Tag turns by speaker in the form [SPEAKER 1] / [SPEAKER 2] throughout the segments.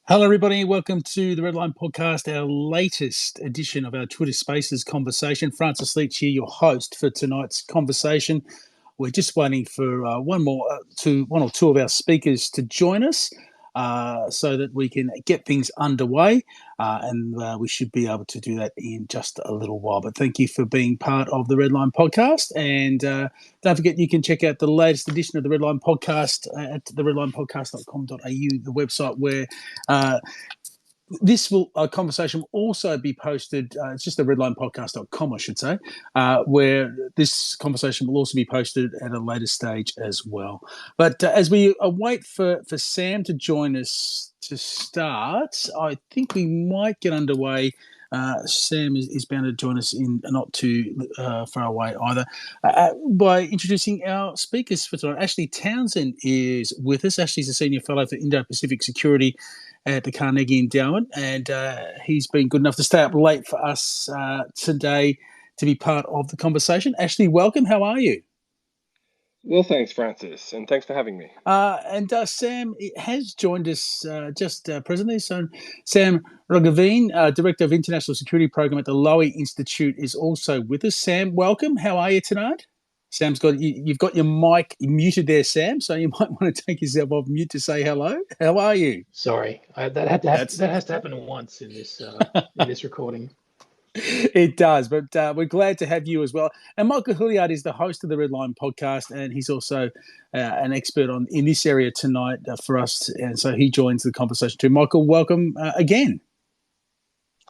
[SPEAKER 1] Hello, everybody. Welcome to the Redline Podcast, our latest edition of our Twitter Spaces conversation. Francis Leach here, your host for tonight's conversation. We're just waiting for one or two of our speakers to join us so that we can get things underway, and we should be able to do that in just a little while. But thank you for being part of the Redline Podcast, and don't forget you can check out the latest edition of the Redline Podcast at theredlinepodcast.com.au, the website where this conversation will also be posted. It's just the redlinepodcast.com, I should say, where this conversation will also be posted at a later stage as well. But as we await for Sam to join us to start, I think we might get underway. Sam is bound to join us in not too far away either, by introducing our speakers for tonight. Ashley Townsend is with us. Ashley's a Senior Fellow for Indo-Pacific Security at the Carnegie Endowment, and he's been good enough to stay up late for us today to be part of the conversation. Ashley, welcome. How are you?
[SPEAKER 2] Well, thanks, Francis, and thanks for having me.
[SPEAKER 1] And Sam has joined us just presently. So Sam Roggeveen, Director of International Security Program at the Lowy Institute, is also with us. Sam, welcome. How are you tonight? Sam's you've got your mic muted there, Sam, so you might want to take yourself off mute to say hello. How are you?
[SPEAKER 3] Sorry, that has to happen once in this recording.
[SPEAKER 1] It does, but we're glad to have you as well. And Michael Hilliard is the host of the Redline Podcast, and he's also an expert in this area tonight for us, and so he joins the conversation too. Michael, welcome again.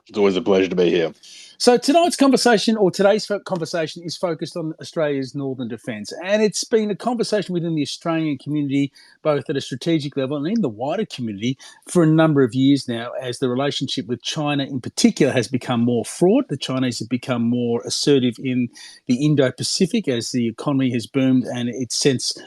[SPEAKER 4] It's always a pleasure to be here.
[SPEAKER 1] So today's conversation is focused on Australia's northern defence, and it's been a conversation within the Australian community, both at a strategic level and in the wider community, for a number of years now, as the relationship with China in particular has become more fraught. The Chinese have become more assertive in the Indo-Pacific as the economy has boomed and its sense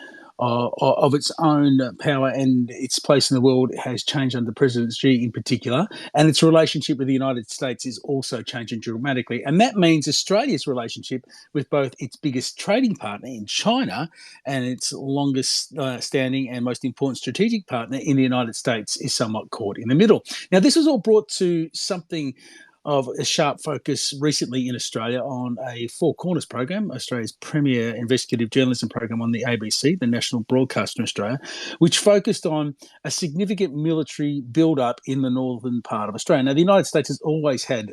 [SPEAKER 1] of its own power and its place in the world has changed under President Xi in particular, and its relationship with the United States is also changing dramatically. And that means Australia's relationship with both its biggest trading partner in China and its longest standing and most important strategic partner in the United States is somewhat caught in the middle. Now, this was all brought to something of a sharp focus recently in Australia on a Four Corners program, Australia's premier investigative journalism program on the ABC, the national broadcaster in Australia, which focused on a significant military build-up in the northern part of Australia. Now, the United States has always had,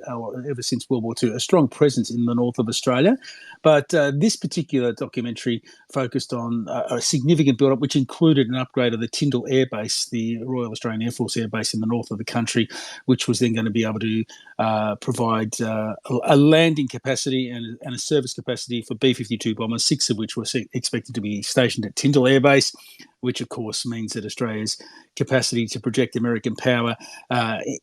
[SPEAKER 1] ever since World War II, a strong presence in the north of Australia, but this particular documentary focused on a significant build-up, which included an upgrade of the Tyndall Air Base, the Royal Australian Air Force Air Base in the north of the country, which was then going to be able to provide a landing capacity and a service capacity for B-52 bombers, 6 of which were expected to be stationed at Tyndall Air Base, which of course means that Australia's capacity to project American power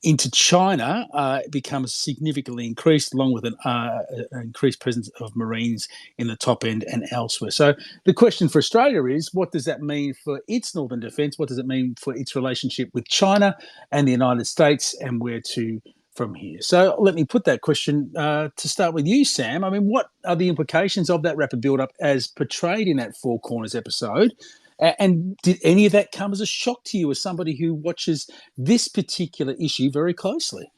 [SPEAKER 1] into China becomes significantly increased, along with an increased presence of Marines in the top end and elsewhere. So the question for Australia is, what does that mean for its northern defence? What does it mean for its relationship with China and the United States, and where to from here? So let me put that question to start with you, Sam. I mean, what are the implications of that rapid build-up as portrayed in that Four Corners episode? And did any of that come as a shock to you as somebody who watches this particular issue very closely?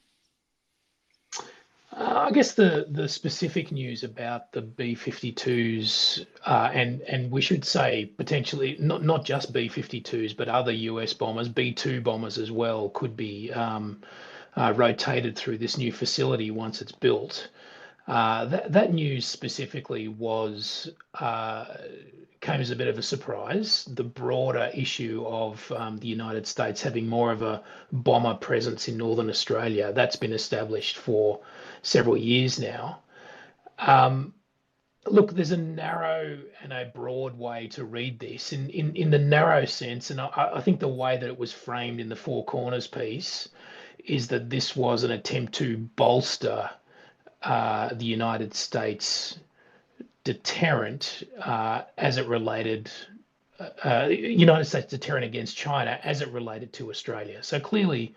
[SPEAKER 3] I guess the specific news about the B-52s, and we should say potentially not just B-52s, but other US bombers, B-2 bombers as well, could be rotated through this new facility once it's built. That news specifically came as a bit of a surprise. The broader issue of the United States having more of a bomber presence in Northern Australia, that's been established for several years now. Look, there's a narrow and a broad way to read this. In the narrow sense, and I think the way that it was framed in the Four Corners piece is that this was an attempt to bolster the United States deterrent as it related, United States deterrent against China as it related to Australia. So clearly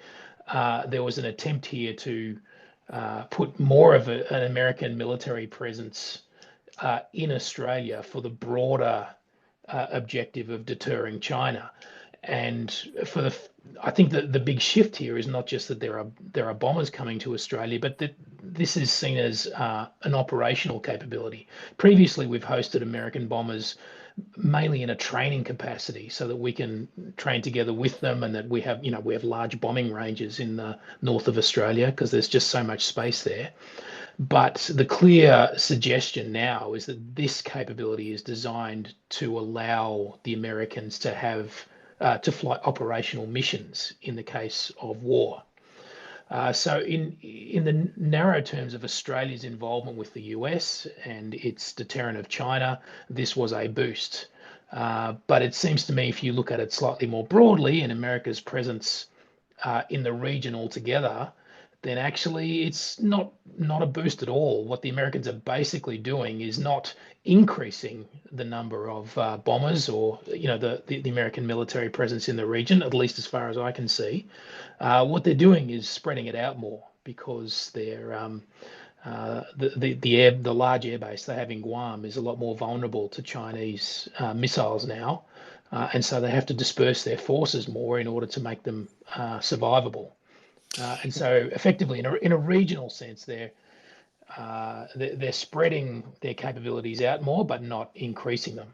[SPEAKER 3] there was an attempt here to put more of an American military presence in Australia for the broader objective of deterring China. And I think that the big shift here is not just that there are bombers coming to Australia, but that this is seen as an operational capability. Previously, we've hosted American bombers mainly in a training capacity, so that we can train together with them, and that we have large bombing ranges in the north of Australia because there's just so much space there. But the clear suggestion now is that this capability is designed to allow the Americans to have to fly operational missions in the case of war. So in the narrow terms of Australia's involvement with the US and its deterrent of China, this was a boost. But it seems to me, if you look at it slightly more broadly, in America's presence in the region altogether, then actually it's not a boost at all. What the Americans are basically doing is not increasing the number of bombers, or the American military presence in the region, at least as far as I can see. What they're doing is spreading it out more, because they're the large airbase they have in Guam is a lot more vulnerable to Chinese missiles now, and so they have to disperse their forces more in order to make them survivable. And so, effectively, in a regional sense, they're spreading their capabilities out more, but not increasing them.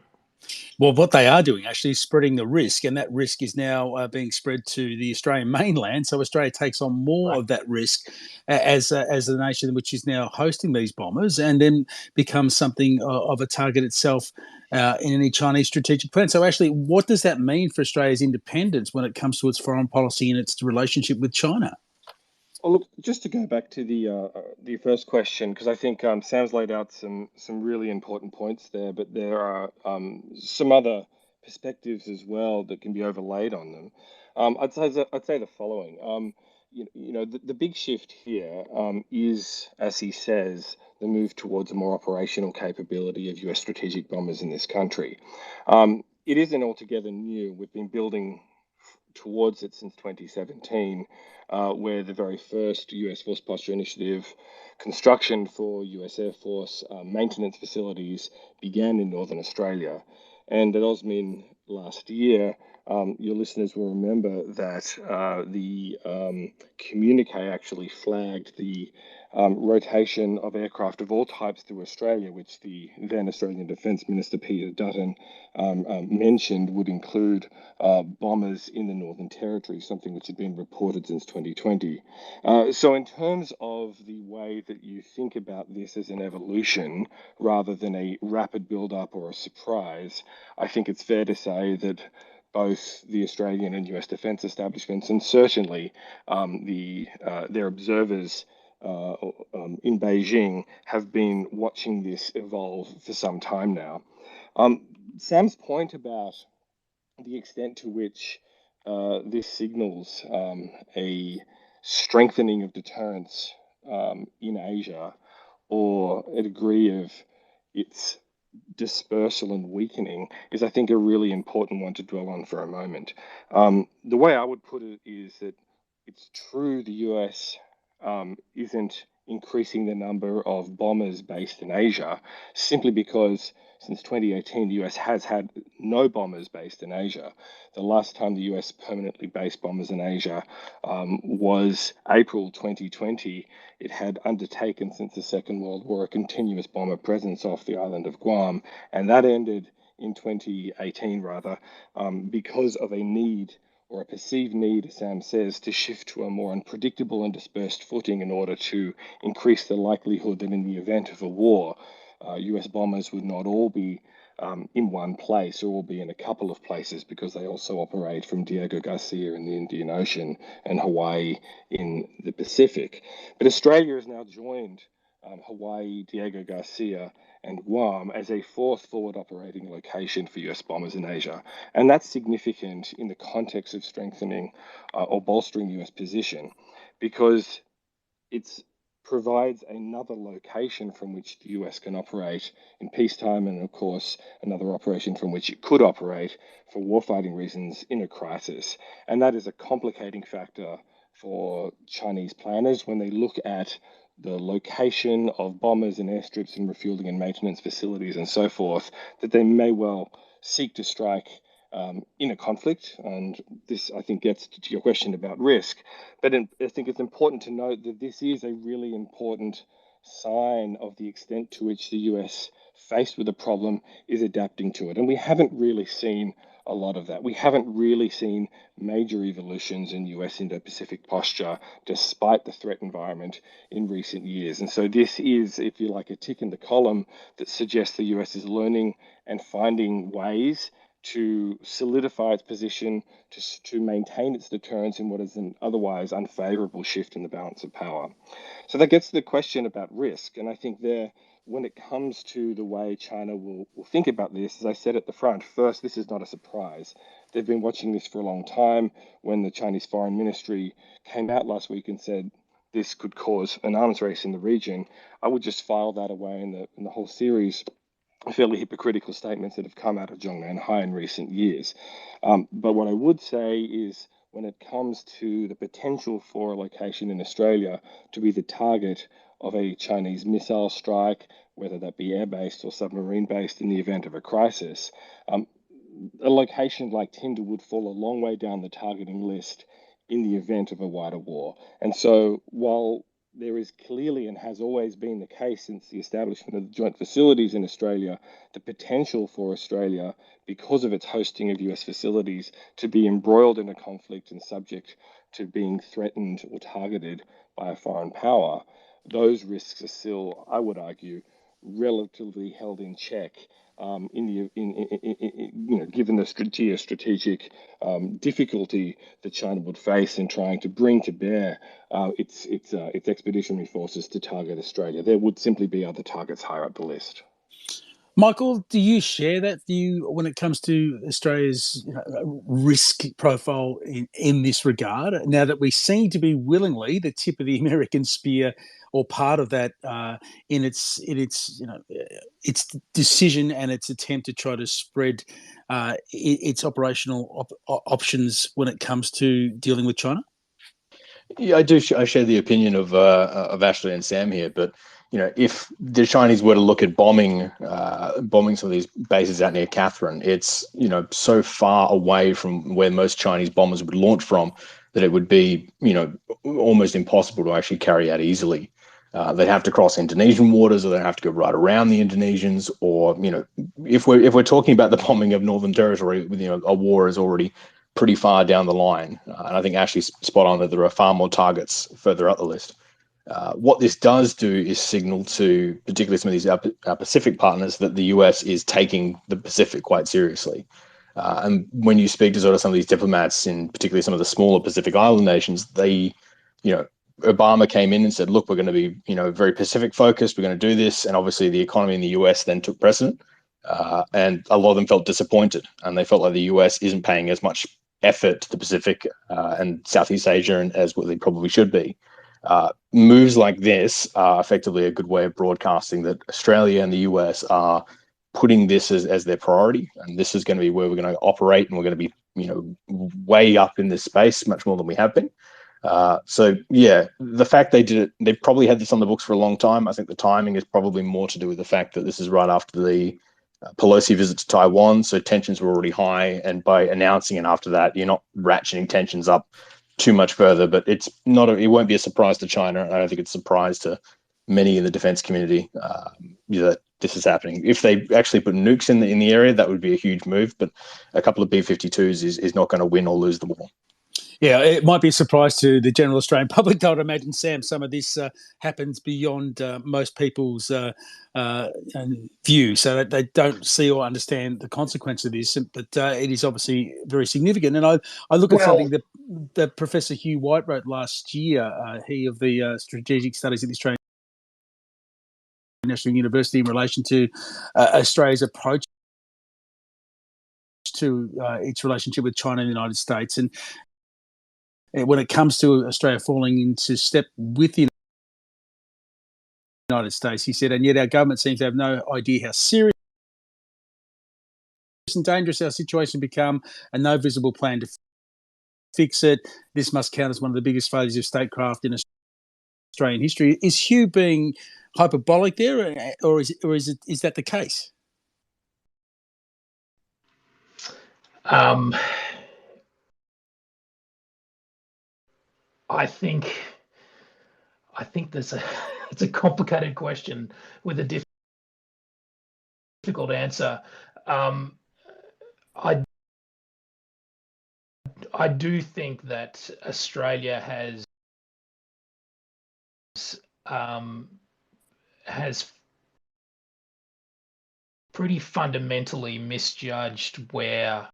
[SPEAKER 1] Well, what they are doing actually is spreading the risk, and that risk is now being spread to the Australian mainland. So Australia takes on more of that risk as the nation which is now hosting these bombers, and then becomes something of a target itself in any Chinese strategic plan. So actually, what does that mean for Australia's independence when it comes to its foreign policy and its relationship with China?
[SPEAKER 2] Well, look, just to go back to the first question, because I think Sam's laid out some really important points there, but there are some other perspectives as well that can be overlaid on them. I'd say the following. The big shift here is, as he says, the move towards a more operational capability of US strategic bombers in this country. It isn't altogether new. We've been building towards it since 2017, where the very first US Force Posture Initiative construction for US Air Force maintenance facilities began in Northern Australia. And at OSMIN last year, your listeners will remember that the communique actually flagged the rotation of aircraft of all types through Australia, which the then Australian Defence Minister Peter Dutton mentioned would include bombers in the Northern Territory, something which had been reported since 2020. So in terms of the way that you think about this as an evolution rather than a rapid build-up or a surprise, I think it's fair to say that both the Australian and US defence establishments, and certainly their observers in Beijing, have been watching this evolve for some time now. Sam's point about the extent to which this signals a strengthening of deterrence in Asia, or a degree of its dispersal and weakening, is, I think, a really important one to dwell on for a moment. The way I would put it is that it's true the US isn't increasing the number of bombers based in Asia, simply because since 2018, the US has had no bombers based in Asia. The last time the US permanently based bombers in Asia was April 2020. It had undertaken, since the Second World War, a continuous bomber presence off the island of Guam, and that ended in 2018, rather, because of a need, or a perceived need, as Sam says, to shift to a more unpredictable and dispersed footing in order to increase the likelihood that in the event of a war, US bombers would not all be in one place, or will be in a couple of places, because they also operate from Diego Garcia in the Indian Ocean and Hawaii in the Pacific. But Australia has now joined Hawaii, Diego Garcia, and Guam as a fourth forward operating location for US bombers in Asia. And that's significant in the context of strengthening or bolstering US position, because it provides another location from which the US can operate in peacetime, and of course another operation from which it could operate for warfighting reasons in a crisis. And that is a complicating factor for Chinese planners when they look at the location of bombers and airstrips and refueling and maintenance facilities and so forth, that they may well seek to strike in a conflict. And this, I think, gets to your question about risk. But I think it's important to note that this is a really important sign of the extent to which the US, faced with a problem, is adapting to it. And we haven't really seen a lot of that. We haven't really seen major evolutions in US Indo-Pacific posture despite the threat environment in recent years. And so this is, if you like, a tick in the column that suggests the US is learning and finding ways to solidify its position, to maintain its deterrence in what is an otherwise unfavorable shift in the balance of power. So that gets to the question about risk. And I think there, when it comes to the way China will think about this, as I said at the front, first, this is not a surprise. They've been watching this for a long time. When the Chinese Foreign Ministry came out last week and said this could cause an arms race in the region, I would just file that away in the whole series of fairly hypocritical statements that have come out of Zhongnanhai Hai in recent years. But what I would say is, when it comes to the potential for a location in Australia to be the target of a Chinese missile strike, whether that be air-based or submarine-based in the event of a crisis, a location like Tinder would fall a long way down the targeting list in the event of a wider war. And so while there is clearly, and has always been the case since the establishment of the joint facilities in Australia, the potential for Australia, because of its hosting of US facilities, to be embroiled in a conflict and subject to being threatened or targeted by a foreign power, those risks are still, I would argue, relatively held in check, given the strategic difficulty that China would face in trying to bring to bear its expeditionary forces to target Australia. There would simply be other targets higher up the list.
[SPEAKER 1] Michael, do you share that view when it comes to Australia's risk profile in this regard? Now that we seem to be willingly the tip of the American spear, or part of that, in its decision and its attempt to try to spread its operational options when it comes to dealing with China?
[SPEAKER 4] Yeah, I do. I share the opinion of Ashley and Sam here, but if the Chinese were to look at bombing some of these bases out near Catherine, it's so far away from where most Chinese bombers would launch from that it would be almost impossible to actually carry out easily. They'd have to cross Indonesian waters, or they'd have to go right around the Indonesians, or if we're talking about the bombing of Northern Territory, a war is already pretty far down the line. And I think Ashley's spot on that there are far more targets further up the list. What this does do is signal to particularly some of these Pacific partners that the US is taking the Pacific quite seriously. And when you speak to sort of some of these diplomats in particularly some of the smaller Pacific Island nations, they, Obama came in and said, look, we're going to be, very Pacific focused. We're going to do this. And obviously the economy in the US then took precedent. And a lot of them felt disappointed, and they felt like the US isn't paying as much effort to the Pacific and Southeast Asia and as what they probably should be. Moves like this are effectively a good way of broadcasting that Australia and the US are putting this as their priority, and this is going to be where we're going to operate, and we're going to be way up in this space, much more than we have been. So yeah, the fact they did it, they probably had this on the books for a long time. I think the timing is probably more to do with the fact that this is right after the Pelosi visit to Taiwan, so tensions were already high, and by announcing it after that, you're not ratcheting tensions up too much further. But it won't be a surprise to China. I don't think it's a surprise to many in the defense community that this is happening. If they actually put nukes in the area, that would be a huge move. But a couple of B-52s is not going to win or lose the war.
[SPEAKER 1] Yeah, it might be a surprise to the general Australian public. I would imagine, Sam, some of this happens beyond most people's view, so that they don't see or understand the consequence of this. But it is obviously very significant. And I look at something that Professor Hugh White wrote last year, he of the Strategic Studies at the Australian National University, in relation to Australia's approach to its relationship with China and the United States. And when it comes to Australia falling into step with the United States, he said, and yet our government seems to have no idea how serious and dangerous our situation become, and no visible plan to fix it. This must count as one of the biggest failures of statecraft in Australian history. Is Hugh being hyperbolic there, or is that the case?
[SPEAKER 3] Um, I think it's a complicated question with a difficult answer. I do think that Australia has pretty fundamentally misjudged where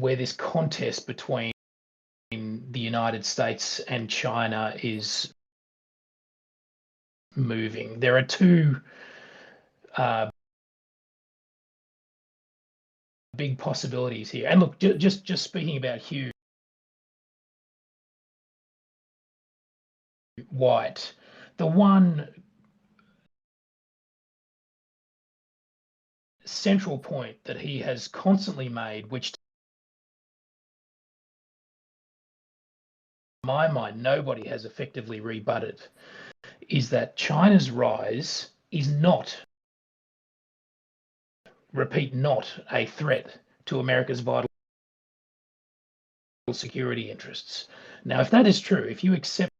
[SPEAKER 3] this contest between the United States and China is moving. There are two big possibilities here. And look, just speaking about Hugh White, the one central point that he has constantly made, which to my mind nobody has effectively rebutted, is that China's rise is not, repeat, not a threat to America's vital security interests. Now, if that is true, if you accept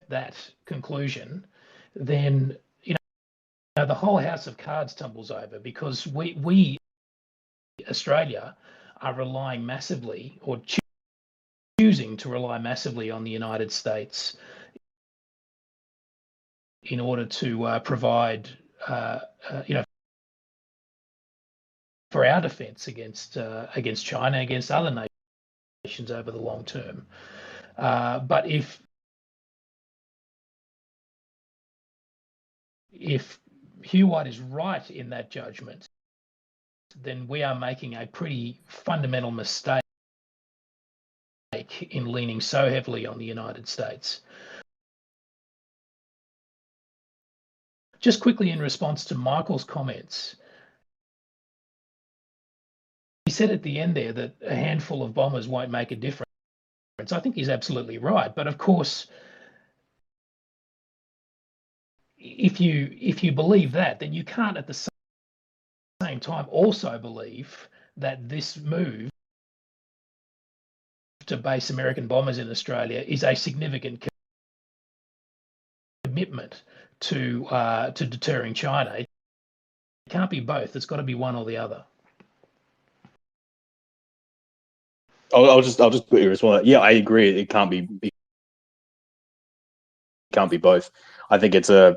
[SPEAKER 3] that conclusion, then the whole house of cards tumbles over, because we Australia are relying massively, or choosing to rely massively, on the United States in order to provide for our defence against China, against other nations over the long term. But if Hugh White is right in that judgment, then we are making a pretty fundamental mistake in leaning so heavily on the United States. Just quickly, in response to Michael's comments, he said at the end there that a handful of bombers won't make a difference. I think he's absolutely right. But of course, if you believe that, then you can't at the same time also believe that this move to base American bombers in Australia is a significant commitment to deterring China. It can't be both. It's got to be one or the other.
[SPEAKER 4] I'll just put your response. Yeah, I agree. It can't be both. I think it's the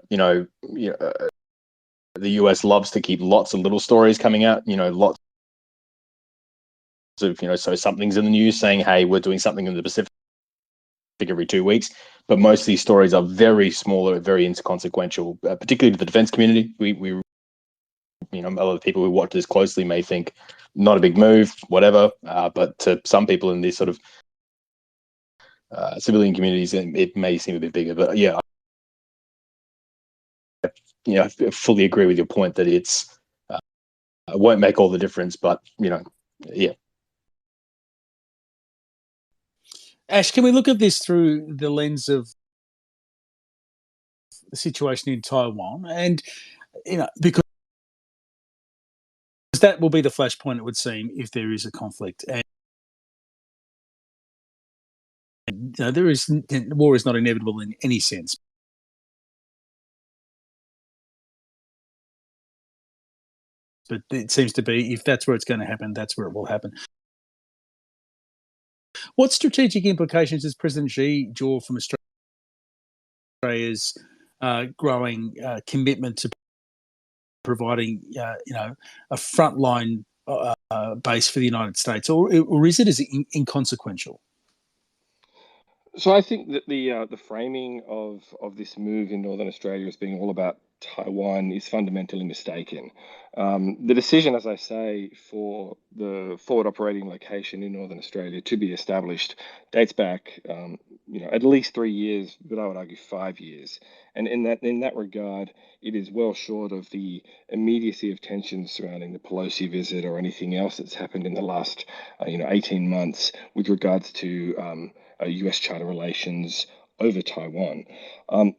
[SPEAKER 4] US loves to keep lots of little stories coming out. Lots of so something's in the news saying, hey, we're doing something in the Pacific every 2 weeks. But most of these stories are very small, very inconsequential, particularly to the defense community. We a lot of people who watch this closely may think not a big move, whatever. But to some people in these sort of civilian communities, it may seem a bit bigger. But yeah, I fully agree with your point that it won't make all the difference. But yeah.
[SPEAKER 1] Ash, can we look at this through the lens of the situation in Taiwan? And because that will be the flashpoint, it would seem, if there is a conflict. And war is not inevitable in any sense. But it seems to be, if that's where it's going to happen, that's where it will happen. What strategic implications does President Xi draw from Australia's growing commitment to providing, a frontline base for the United States, or is it as inconsequential?
[SPEAKER 2] So I think that the framing of this move in Northern Australia as being all about Taiwan is fundamentally mistaken. The decision, as I say, for the forward operating location in Northern Australia to be established dates back, at least 3 years, but I would argue 5 years. And in that regard, it is well short of the immediacy of tensions surrounding the Pelosi visit or anything else that's happened in the last 18 months with regards to US-China relations over Taiwan.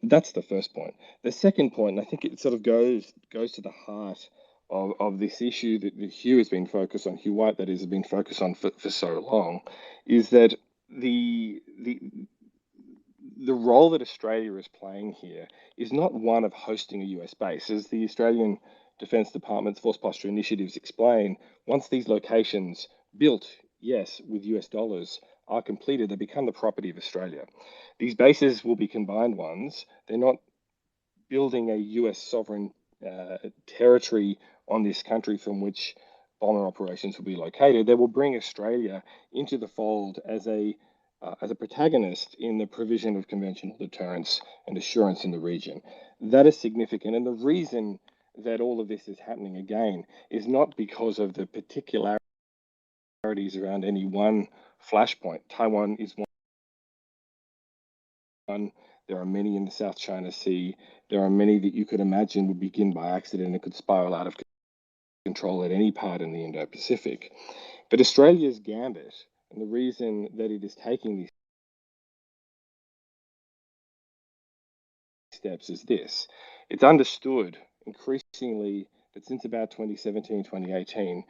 [SPEAKER 2] That's the first point. The second point, and I think it sort of goes to the heart of this issue that Hugh has been focused on, Hugh White, that is, has been focused on for so long, is that the role that Australia is playing here is not one of hosting a US base. As the Australian Defence Department's Force Posture Initiatives explain, once these locations built, yes, with US dollars, are completed, they become the property of Australia. These bases will be combined ones. They're not building a US sovereign territory on this country from which bomber operations will be located. They will bring Australia into the fold as a protagonist in the provision of conventional deterrence and assurance in the region. That is significant. And the reason that all of this is happening again is not because of the particularities around any one flashpoint. Taiwan is one. There are many in the South China Sea. There are many that you could imagine would begin by accident and could spiral out of control at any part in the Indo-Pacific. But Australia's gambit, and the reason that it is taking these steps is this. It's understood increasingly that since about 2017, 2018,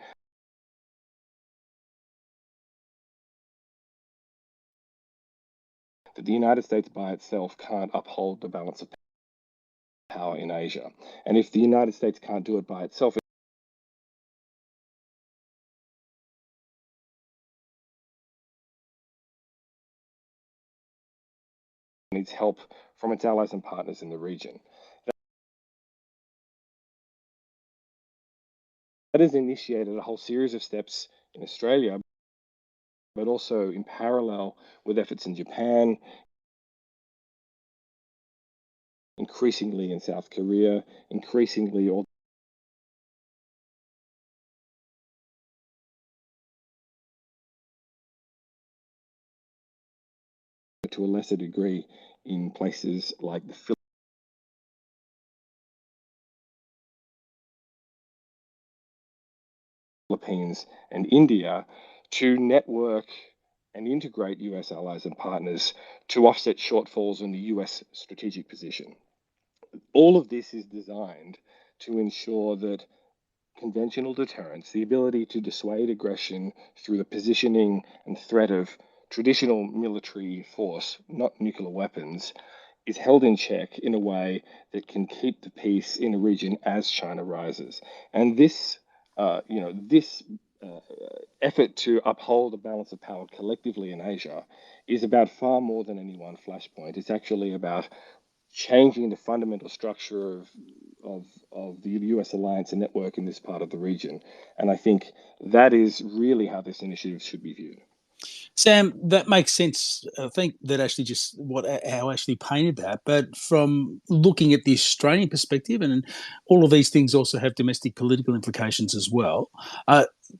[SPEAKER 2] that the United States by itself can't uphold the balance of power in Asia. And if the United States can't do it by itself, it needs help from its allies and partners in the region. That has initiated a whole series of steps in Australia, but also in parallel with efforts in Japan, increasingly in South Korea, increasingly all to a lesser degree in places like the Philippines and India to network and integrate US allies and partners to offset shortfalls in the US strategic position. All of this is designed to ensure that conventional deterrence, the ability to dissuade aggression through the positioning and threat of traditional military force, not nuclear weapons, is held in check in a way that can keep the peace in a region as China rises. And this, effort to uphold the balance of power collectively in Asia is about far more than any one flashpoint. It's actually about changing the fundamental structure of the US alliance and network in this part of the region. And I think that is really how this initiative should be viewed.
[SPEAKER 1] Sam, that makes sense. I think that actually just how Ashley painted that. But from looking at the Australian perspective, and all of these things also have domestic political implications as well.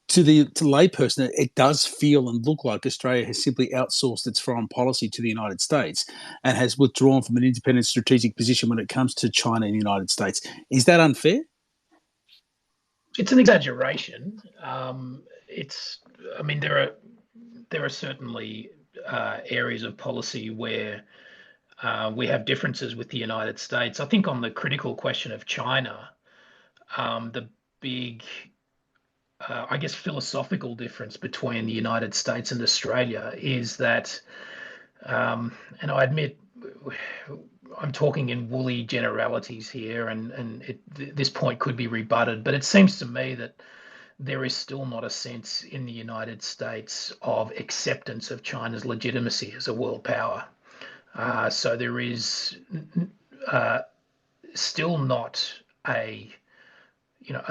[SPEAKER 1] To layperson, it does feel and look like Australia has simply outsourced its foreign policy to the United States and has withdrawn from an independent strategic position when it comes to China and the United States. Is that unfair?
[SPEAKER 3] It's an exaggeration. There are certainly areas of policy where we have differences with the United States. I think on the critical question of China, the big, I guess, philosophical difference between the United States and Australia is that, and I admit I'm talking in woolly generalities here, and this point could be rebutted, but it seems to me that there is still not a sense in the United States of acceptance of China's legitimacy as a world power. So there is still not a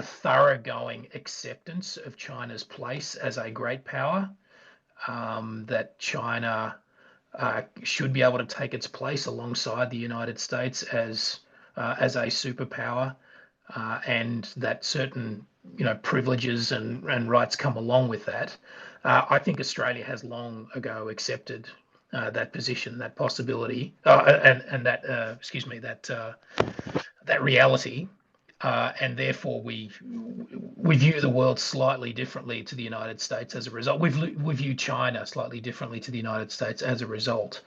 [SPEAKER 3] thoroughgoing acceptance of China's place as a great power, that China should be able to take its place alongside the United States as a superpower, and that certain privileges and rights come along with that. I think Australia has long ago accepted that position, that possibility, and that that reality, and therefore we view the world slightly differently to the United States as a result. We view China slightly differently to the United States as a result.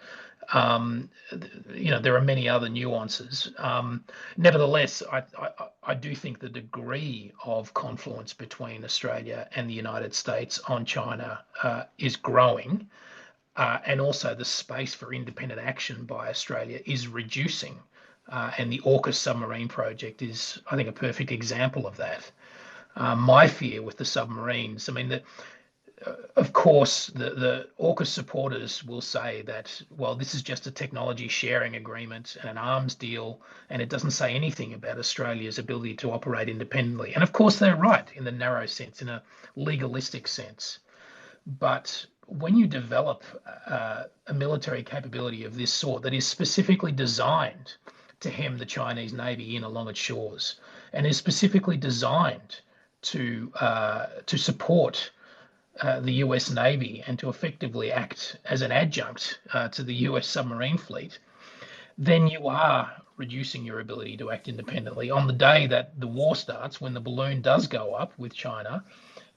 [SPEAKER 3] There are many other nuances. Nevertheless, I do think the degree of confluence between Australia and the United States on China is growing, and also the space for independent action by Australia is reducing. And the AUKUS submarine project is, I think, a perfect example of that. My fear with the submarines, I mean, of course, the AUKUS supporters will say that, well, this is just a technology sharing agreement and an arms deal, and it doesn't say anything about Australia's ability to operate independently. And of course, they're right in the narrow sense, in a legalistic sense. But when you develop a military capability of this sort that is specifically designed to hem the Chinese Navy in along its shores, and is specifically designed to support the US Navy and to effectively act as an adjunct to the US submarine fleet, then you are reducing your ability to act independently. On the day that the war starts, when the balloon does go up with China,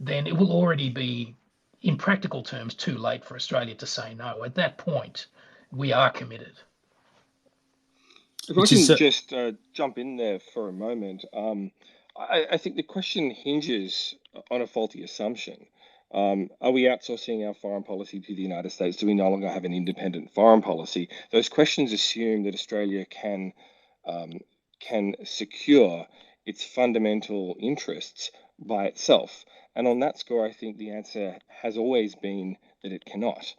[SPEAKER 3] then it will already be, in practical terms, too late for Australia to say no. At that point, we are committed.
[SPEAKER 2] If I can just jump in there for a moment, I think the question hinges on a faulty assumption. Are we outsourcing our foreign policy to the United States? Do we no longer have an independent foreign policy? Those questions assume that Australia can secure its fundamental interests by itself. And on that score, I think the answer has always been that it cannot.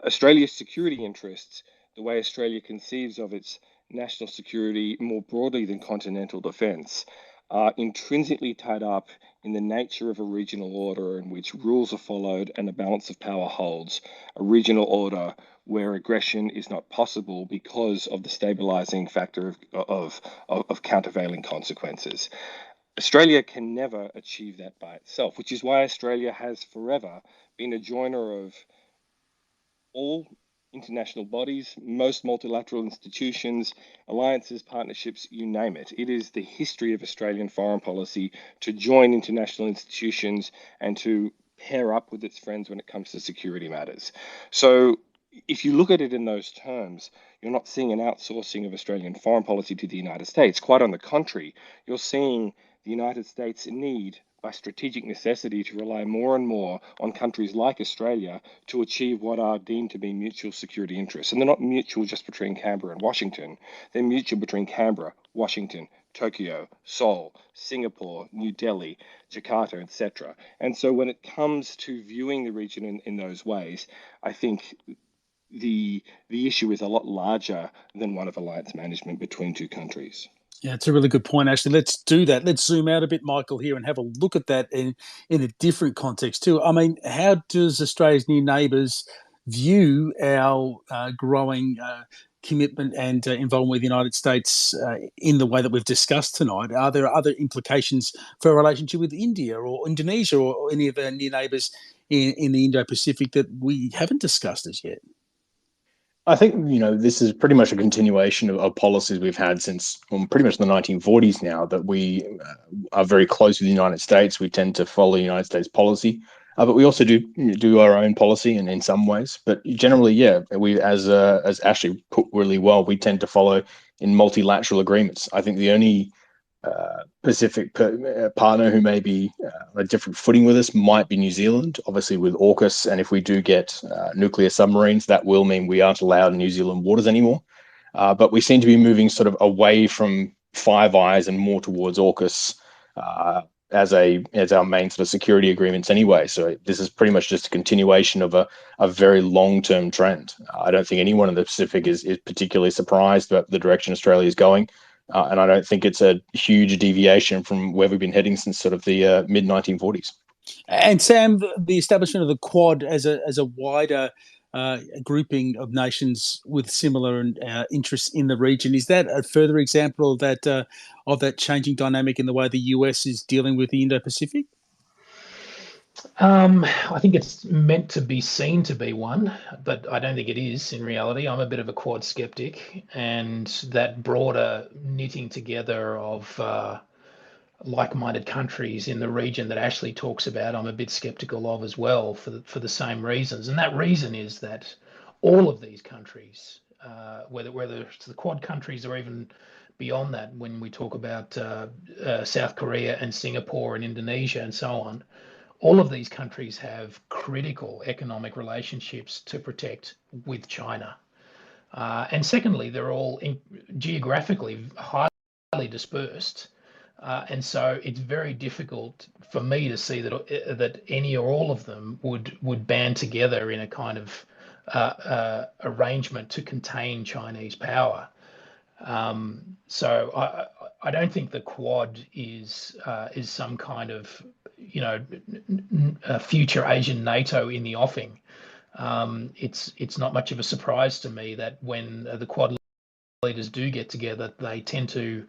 [SPEAKER 2] Australia's security interests, the way Australia conceives of its national security more broadly than continental defence, are intrinsically tied up in the nature of a regional order in which rules are followed and a balance of power holds, a regional order where aggression is not possible because of the stabilizing factor of countervailing consequences. Australia can never achieve that by itself, which is why Australia has forever been a joiner of all international bodies, most multilateral institutions, alliances, partnerships, you name it. It is the history of Australian foreign policy to join international institutions and to pair up with its friends when it comes to security matters. So if you look at it in those terms, you're not seeing an outsourcing of Australian foreign policy to the United States. Quite on the contrary, you're seeing the United States need, by strategic necessity, to rely more and more on countries like Australia to achieve what are deemed to be mutual security interests. And they're not mutual just between Canberra and Washington. They're mutual between Canberra, Washington, Tokyo, Seoul, Singapore, New Delhi, Jakarta, etc. And so when it comes to viewing the region in those ways, I think the issue is a lot larger than one of alliance management between two countries.
[SPEAKER 1] Yeah, it's a really good point, actually. Let's do that. Let's zoom out a bit, Michael, here and have a look at that in a different context too. I mean, how does Australia's new neighbours view our growing commitment and involvement with the United States in the way that we've discussed tonight? Are there other implications for a relationship with India or Indonesia or any of our new neighbours in the Indo-Pacific that we haven't discussed as yet?
[SPEAKER 4] I think, this is pretty much a continuation of policies we've had since pretty much the 1940s now, that we are very close with the United States. We tend to follow United States policy, but we also do our own policy in some ways. But generally, yeah, we, as Ashley put really well, we tend to follow in multilateral agreements. I think the only Pacific partner who may be on a different footing with us might be New Zealand, obviously with AUKUS. And if we do get nuclear submarines, that will mean we aren't allowed in New Zealand waters anymore. But we seem to be moving sort of away from Five Eyes and more towards AUKUS as our main sort of security agreements anyway. So this is pretty much just a continuation of a very long-term trend. I don't think anyone in the Pacific is particularly surprised about the direction Australia is going. And I don't think it's a huge deviation from where we've been heading since sort of the mid-1940s.
[SPEAKER 1] And Sam, the establishment of the Quad as a wider grouping of nations with similar interests in the region, is that a further example of that changing dynamic in the way the US is dealing with the Indo-Pacific?
[SPEAKER 3] I think it's meant to be seen to be one, but I don't think it is in reality. I'm a bit of a Quad skeptic, and that broader knitting together of like-minded countries in the region that Ashley talks about, I'm a bit skeptical of as well for the same reasons. And that reason is that all of these countries whether it's the Quad countries or even beyond that, when we talk about South Korea and Singapore and Indonesia and so on, all of these countries have critical economic relationships to protect with China. And secondly, they're all geographically highly dispersed. And so it's very difficult for me to see that any or all of them would band together in a kind of arrangement to contain Chinese power. So I don't think the Quad is some kind of future Asian NATO in the offing. It's not much of a surprise to me that when the Quad leaders do get together, they tend to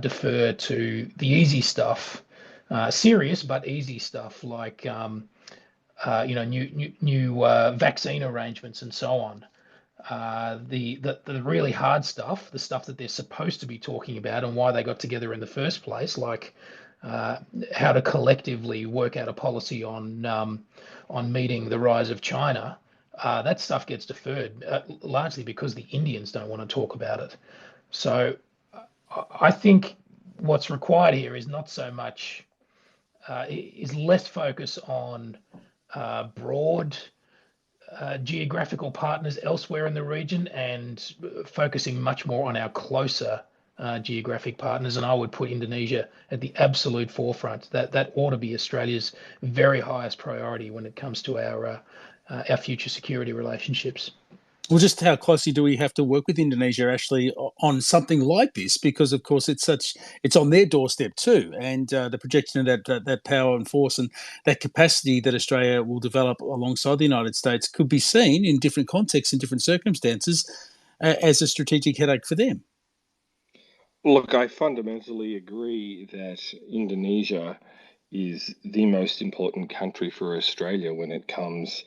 [SPEAKER 3] defer to the easy stuff, serious but easy stuff like new vaccine arrangements and so on. The really hard stuff, the stuff that they're supposed to be talking about and why they got together in the first place, like how to collectively work out a policy on meeting the rise of China, that stuff gets deferred largely because the Indians don't want to talk about it. So I think what's required here is not so much, is less focus on broad geographical partners elsewhere in the region and focusing much more on our closer geographic partners. And I would put Indonesia at the absolute forefront. That ought to be Australia's very highest priority when it comes to our future security relationships.
[SPEAKER 1] Well, just how closely do we have to work with Indonesia actually on something like this? Because of course it's on their doorstep too, and the projection of that power and force and that capacity that Australia will develop alongside the United States could be seen in different contexts and different circumstances as a strategic headache for them.
[SPEAKER 2] Look, I fundamentally agree that Indonesia is the most important country for Australia when it comes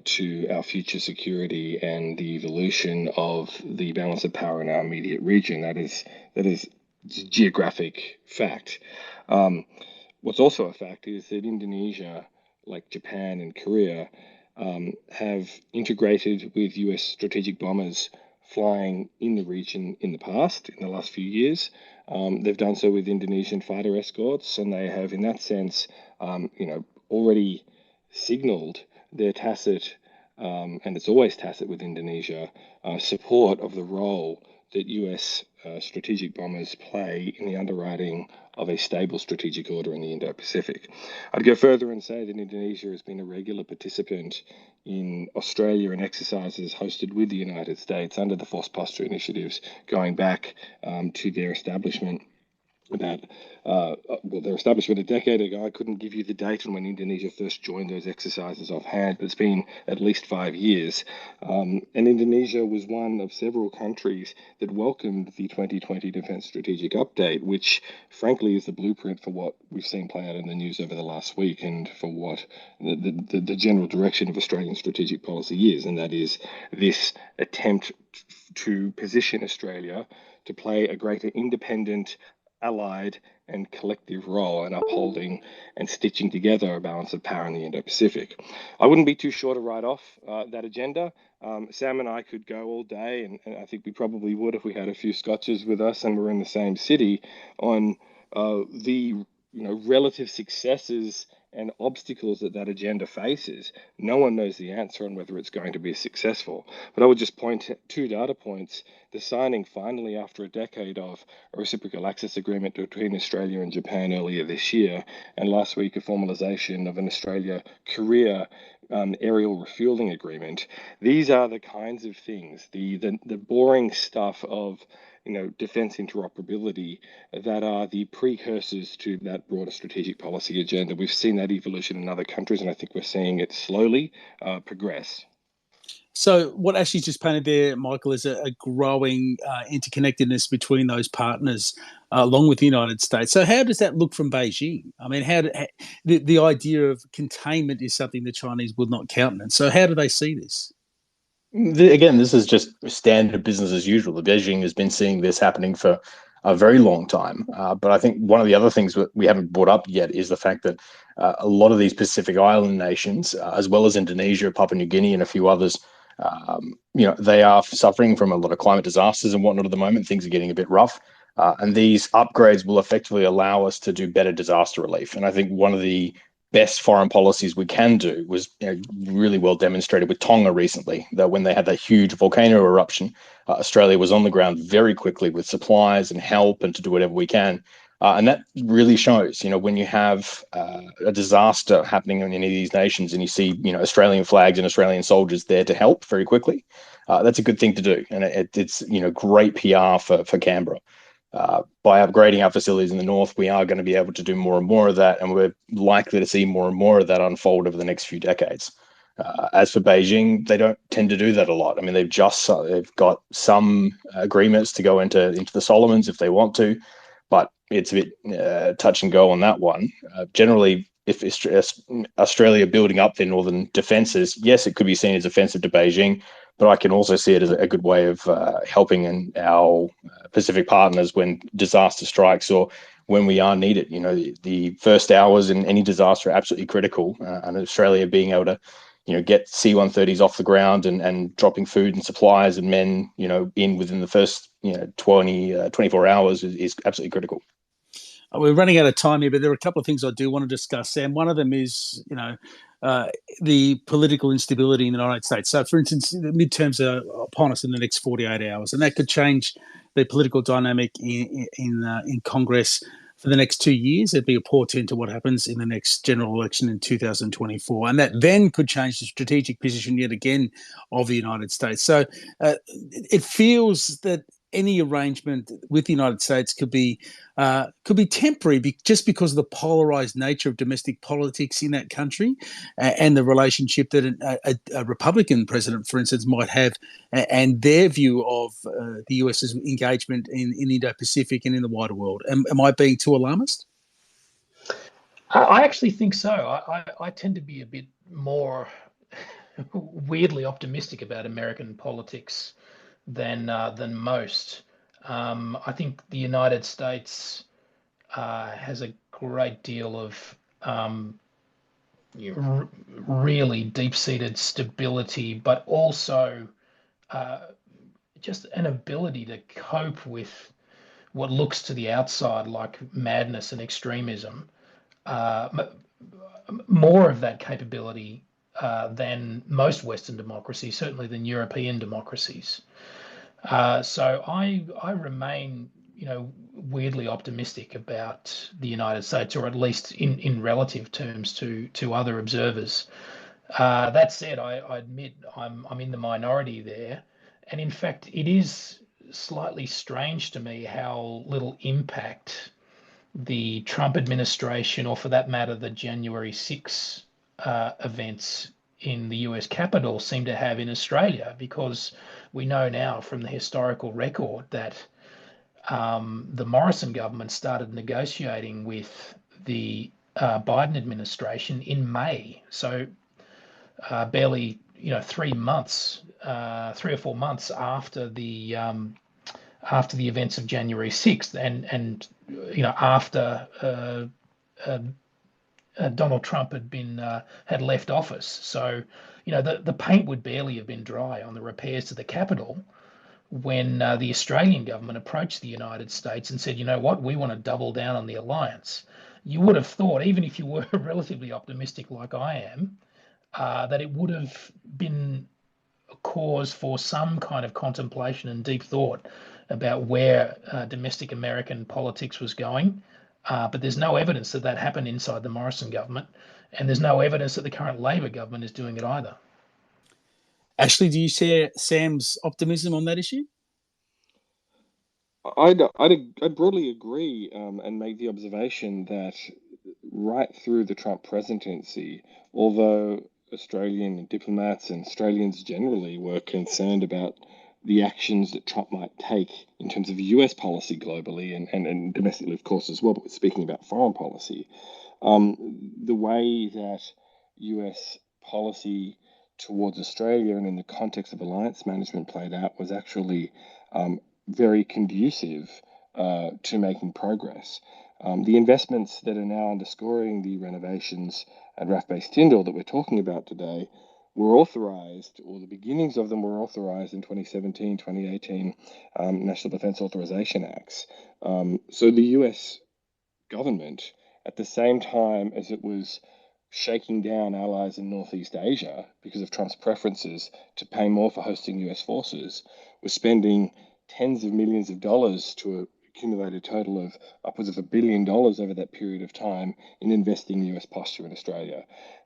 [SPEAKER 2] to our future security and the evolution of the balance of power in our immediate region. That is geographic fact. What's also a fact is that Indonesia, like Japan and Korea, have integrated with US strategic bombers flying in the region in the past, in the last few years. They've done so with Indonesian fighter escorts, and they have, in that sense, already signaled their tacit, and it's always tacit with Indonesia, support of the role that US strategic bombers play in the underwriting of a stable strategic order in the Indo-Pacific. I'd go further and say that Indonesia has been a regular participant in Australia in exercises hosted with the United States under the Force Posture initiatives, going back to their establishment their establishment a decade ago. I couldn't give you the date on when Indonesia first joined those exercises offhand, but it's been at least 5 years. And Indonesia was one of several countries that welcomed the 2020 Defence Strategic Update, which frankly is the blueprint for what we've seen play out in the news over the last week and for what the general direction of Australian strategic policy is, and that is this attempt to position Australia to play a greater independent, allied and collective role in upholding and stitching together a balance of power in the Indo-Pacific. I wouldn't be too sure to write off that agenda. Sam and I could go all day, and I think we probably would if we had a few scotches with us and we're in the same city, on the relative successes and obstacles that agenda faces. No one knows the answer on whether it's going to be successful. But I would just point to 2 data points. The signing finally after a decade of a reciprocal access agreement between Australia and Japan earlier this year, and last week a formalization of an Australia-Korea aerial refueling agreement. These are the kinds of things, the boring stuff of defense interoperability, that are the precursors to that broader strategic policy agenda. We've seen that evolution in other countries, and I think we're seeing it slowly progress.
[SPEAKER 1] So what Ashley's just painted there, Michael, is a growing interconnectedness between those partners, along with the United States. So how does that look from Beijing? I mean, the idea of containment is something the Chinese would not countenance. So how do they see this?
[SPEAKER 4] Again, this is just standard business as usual. The Beijing has been seeing this happening for a very long time. But I think one of the other things that we haven't brought up yet is the fact that a lot of these Pacific Island nations, as well as Indonesia, Papua New Guinea, and a few others, they are suffering from a lot of climate disasters and whatnot at the moment. Things are getting a bit rough. And these upgrades will effectively allow us to do better disaster relief. And I think one of the best foreign policies we can do was really well demonstrated with Tonga recently, that when they had that huge volcano eruption, Australia was on the ground very quickly with supplies and help and to do whatever we can. And that really shows, when you have a disaster happening in any of these nations and you see, Australian flags and Australian soldiers there to help very quickly, that's a good thing to do. And it's, great PR for Canberra. By upgrading our facilities in the north, we are going to be able to do more and more of that, and we're likely to see more and more of that unfold over the next few decades. As for Beijing, they don't tend to do that a lot. I mean, they've got some agreements to go into the Solomons if they want to, but it's a bit touch and go on that one. Generally, if Australia building up their northern defences, yes, it could be seen as offensive to Beijing, but I can also see it as a good way of helping our Pacific partners when disaster strikes or when we are needed. The first hours in any disaster are absolutely critical, and Australia being able to, get C-130s off the ground and dropping food and supplies and men, in within the first, 24 hours is absolutely critical.
[SPEAKER 1] We're running out of time here, but there are a couple of things I do want to discuss, Sam. One of them is, the political instability in the United States. So, for instance, the midterms are upon us in the next 48 hours, and that could change the political dynamic in Congress for the next 2 years. It'd be a portent to what happens in the next general election in 2024, and that then could change the strategic position yet again of the United States. So, it feels that any arrangement with the United States could be temporary, just because of the polarized nature of domestic politics in that country, and the relationship that a Republican president, for instance, might have, and their view of the US's engagement in Indo-Pacific and in the wider world. Am I being too alarmist?
[SPEAKER 3] I actually think so. I tend to be a bit more weirdly optimistic about American politics than most. I think the United States has a great deal of really deep-seated stability, but also just an ability to cope with what looks to the outside like madness and extremism. More of that capability than most Western democracies, certainly than European democracies. So I remain, weirdly optimistic about the United States, or at least in relative terms to other observers. That said, I admit I'm in the minority there, and in fact, it is slightly strange to me how little impact the Trump administration, or for that matter, the January 6 events in the US Capitol, seem to have in Australia, because we know now from the historical record that the Morrison government started negotiating with the Biden administration in May. So barely, 3 months, 3 or 4 months after the events of January 6th, and after Donald Trump had left office. So, the paint would barely have been dry on the repairs to the Capitol when the Australian government approached the United States and said, you know what, we want to double down on the alliance. You would have thought, even if you were relatively optimistic like I am, that it would have been a cause for some kind of contemplation and deep thought about where domestic American politics was going. But there's no evidence that happened inside the Morrison government, and there's no evidence that the current Labor government is doing it either.
[SPEAKER 1] Ashley, do you share Sam's optimism on that issue?
[SPEAKER 2] I'd broadly agree, and make the observation that right through the Trump presidency, although Australian diplomats and Australians generally were concerned about the actions that Trump might take in terms of US policy globally and domestically, of course, as well, but speaking about foreign policy, the way that US policy towards Australia and in the context of alliance management played out was actually very conducive to making progress. The investments that are now underscoring the renovations at RAF Base Tyndall that we're talking about today were authorized, or the beginnings of them were authorized in 2017, 2018 National Defense Authorization Acts. So the US government, at the same time as it was shaking down allies in Northeast Asia because of Trump's preferences to pay more for hosting US forces, was spending tens of millions of dollars to accumulate a total of upwards of $1 billion over that period of time in investing in US posture in Australia.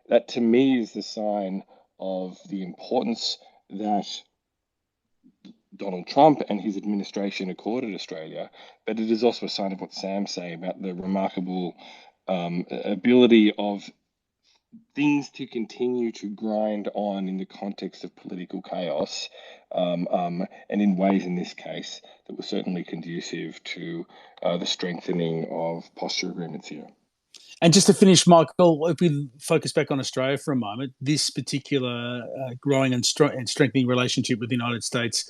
[SPEAKER 2] That to me is the sign of the importance that Donald Trump and his administration accorded Australia, but it is also a sign of what Sam's saying about the remarkable ability of things to continue to grind on in the context of political chaos, and in ways, in this case, that were certainly conducive to the strengthening of posture agreements here.
[SPEAKER 1] And just to finish, Michael, if we focus back on Australia for a moment, this particular growing and strengthening relationship with the United States,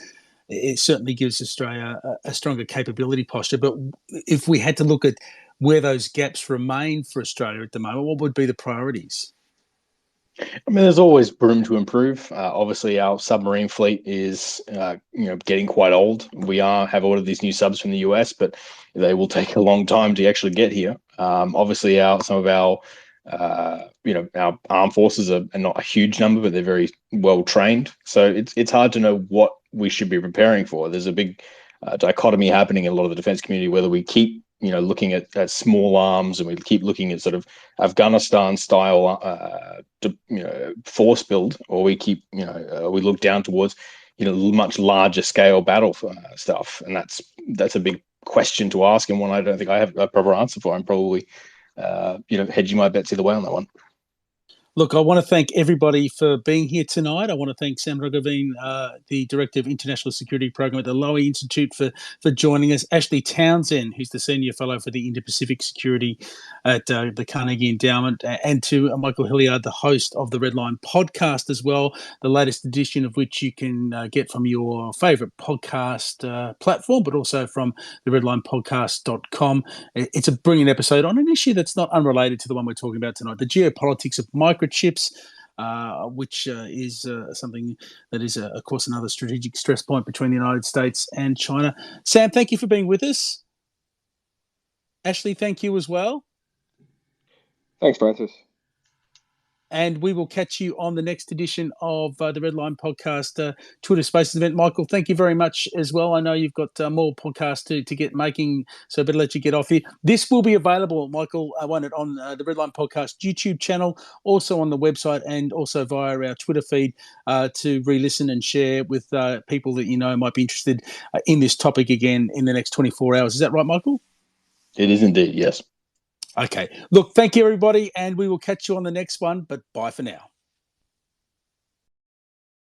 [SPEAKER 1] it certainly gives Australia a stronger capability posture. But if we had to look at where those gaps remain for Australia at the moment, what would be the priorities?
[SPEAKER 4] I mean, there's always room to improve. Obviously, our submarine fleet is, getting quite old. We have ordered these new subs from the US, but they will take a long time to actually get here. Obviously, some of our armed forces are not a huge number, but they're very well trained. So it's hard to know what we should be preparing for. There's a big dichotomy happening in a lot of the defense community, whether we keep looking at small arms and we keep looking at sort of Afghanistan style, force build, or we keep, we look down towards, much larger scale battle stuff. And that's a big question to ask, and one I don't think I have a proper answer for. I'm probably, hedging my bets either way on that one.
[SPEAKER 1] Look, I want to thank everybody for being here tonight. I want to thank Sam Roggeveen, the Director of International Security Program at the Lowy Institute, for joining us. Ashley Townsend, who's the Senior Fellow for the Indo-Pacific Security at the Carnegie Endowment, and to Michael Hilliard, the host of the Redline podcast as well, the latest edition of which you can get from your favourite podcast platform, but also from the redlinepodcast.com. It's a brilliant episode on an issue that's not unrelated to the one we're talking about tonight, the geopolitics of microchips, which is something that is, of course, another strategic stress point between the United States and China. Sam, thank you for being with us. Ashley, thank you as well.
[SPEAKER 2] Thanks, Francis.
[SPEAKER 1] And we will catch you on the next edition of the Redline Podcast Twitter Spaces event. Michael, thank you very much as well. I know you've got more podcasts to get making, so I better let you get off here. This will be available, Michael, on the Redline Podcast YouTube channel, also on the website, and also via our Twitter feed to re-listen and share with people that might be interested in this topic again in the next 24 hours. Is that right, Michael?
[SPEAKER 4] It is indeed, yes.
[SPEAKER 1] Okay. Look, thank you, everybody, and we will catch you on the next one, but bye for now.